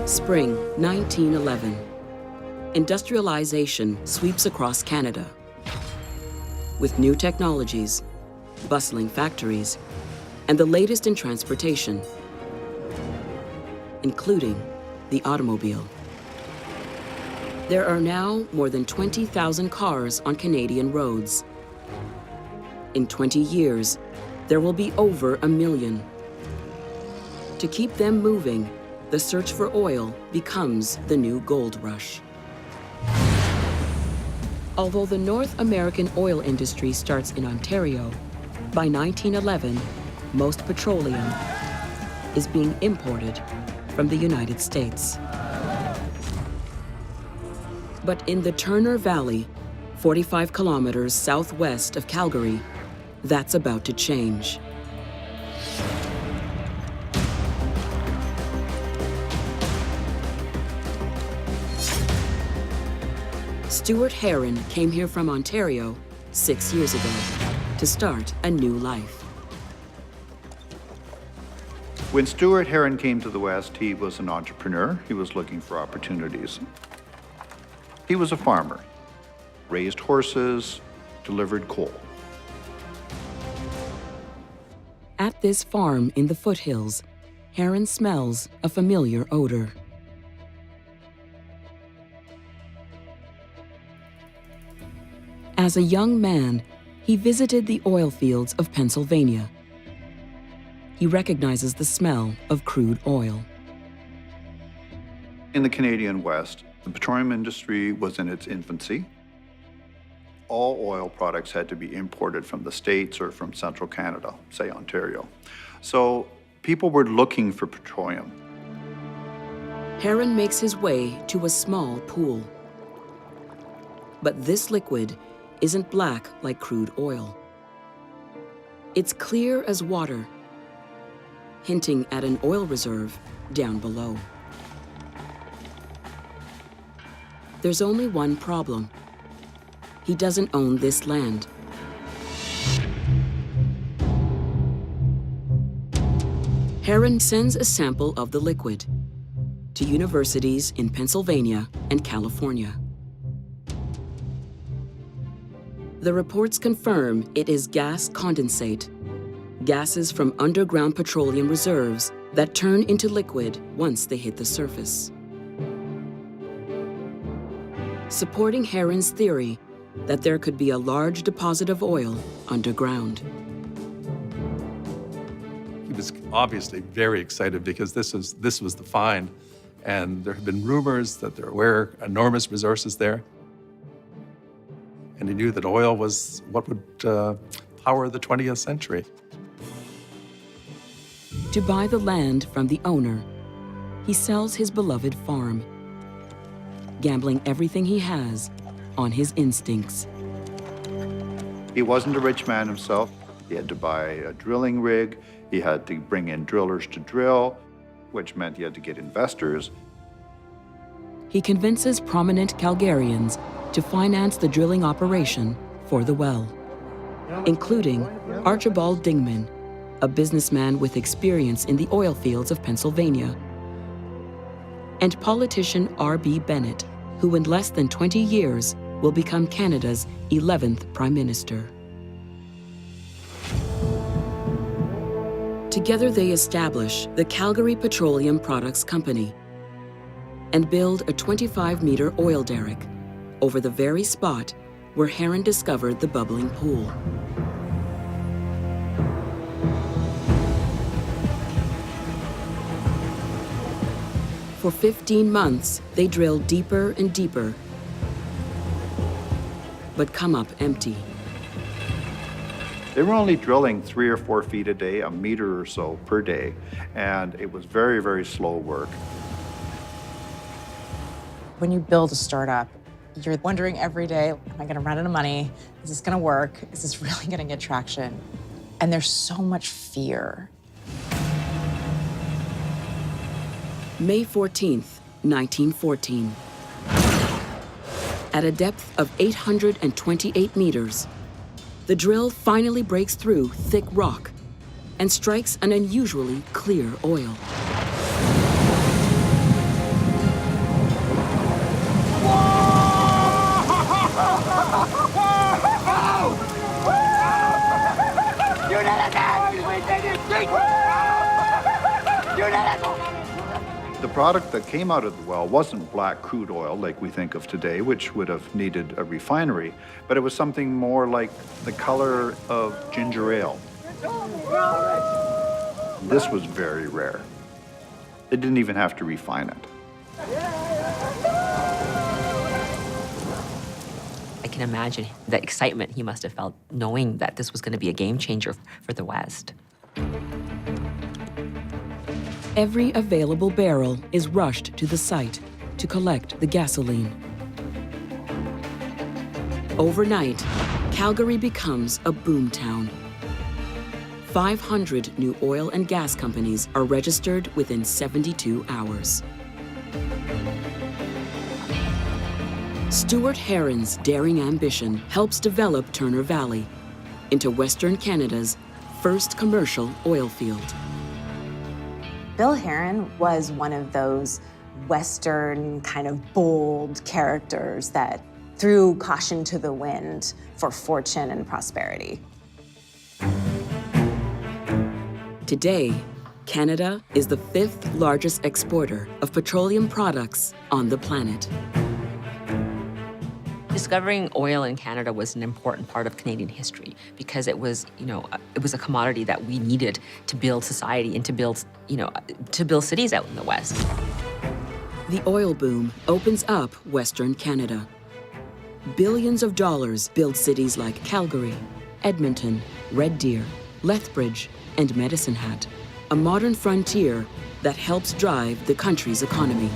Spring 1911. Industrialization sweeps across Canada. With new technologies, bustling factories, and the latest in transportation, including the automobile. There are now more than 20,000 cars on Canadian roads. In 20 years, there will be over 1 million. To keep them moving, the search for oil becomes the new gold rush. Although the North American oil industry starts in Ontario, by 1911, most petroleum is being imported from the United States. But in the Turner Valley, 45 kilometers southwest of Calgary, that's about to change. Stuart Heron came here from Ontario 6 years ago to start a new life. When Stuart Heron came to the West, he was an entrepreneur. He was looking for opportunities. He was a farmer, raised horses, delivered coal. At this farm in the foothills, Heron smells a familiar odor. As a young man, he visited the oil fields of Pennsylvania. He recognizes the smell of crude oil. In the Canadian West, the petroleum industry was in its infancy. All oil products had to be imported from the States or from central Canada, say Ontario. So people were looking for petroleum. Heron makes his way to a small pool. But this liquid isn't black like crude oil. It's clear as water, hinting at an oil reserve down below. There's only one problem. He doesn't own this land. Heron sends a sample of the liquid to universities in Pennsylvania and California. The reports confirm it is gas condensate, gases from underground petroleum reserves that turn into liquid once they hit the surface. Supporting Heron's theory that there could be a large deposit of oil underground. He was obviously very excited because this was the find, and there had been rumors that there were enormous resources there. And he knew that oil was what would power the 20th century. To buy the land from the owner, he sells his beloved farm, gambling everything he has on his instincts. He wasn't a rich man himself. He had to buy a drilling rig. He had to bring in drillers to drill, which meant he had to get investors. He convinces prominent Calgarians to finance the drilling operation for the well, including Archibald Dingman, a businessman with experience in the oil fields of Pennsylvania, and politician R.B. Bennett, who in less than 20 years will become Canada's 11th Prime Minister. Together they establish the Calgary Petroleum Products Company and build a 25-meter oil derrick over the very spot where Heron discovered the bubbling pool. For 15 months, they drill deeper and deeper, but come up empty. They were only drilling 3 or 4 feet a day, a meter or so per day, and it was very, very slow work. When you build a startup, you're wondering every day, am I gonna run out of money? Is this gonna work? Is this really gonna get traction? And there's so much fear. May 14th, 1914. At a depth of 828 meters, the drill finally breaks through thick rock and strikes an unusually clear oil. The product that came out of the well wasn't black crude oil like we think of today, which would have needed a refinery, but it was something more like the color of ginger ale. This was very rare. They didn't even have to refine it. I can imagine the excitement he must have felt knowing that this was going to be a game changer for the West. Every available barrel is rushed to the site to collect the gasoline. Overnight, Calgary becomes a boom town. 500 new oil and gas companies are registered within 72 hours. Stuart Heron's daring ambition helps develop Turner Valley into Western Canada's first commercial oil field. Bill Heron was one of those Western kind of bold characters that threw caution to the wind for fortune and prosperity. Today, Canada is the 5th largest exporter of petroleum products on the planet. Discovering oil in Canada was an important part of Canadian history because it was, it was a commodity that we needed to build society and to build, to build cities out in the West. The oil boom opens up Western Canada. Billions of dollars build cities like Calgary, Edmonton, Red Deer, Lethbridge, and Medicine Hat, a modern frontier that helps drive the country's economy.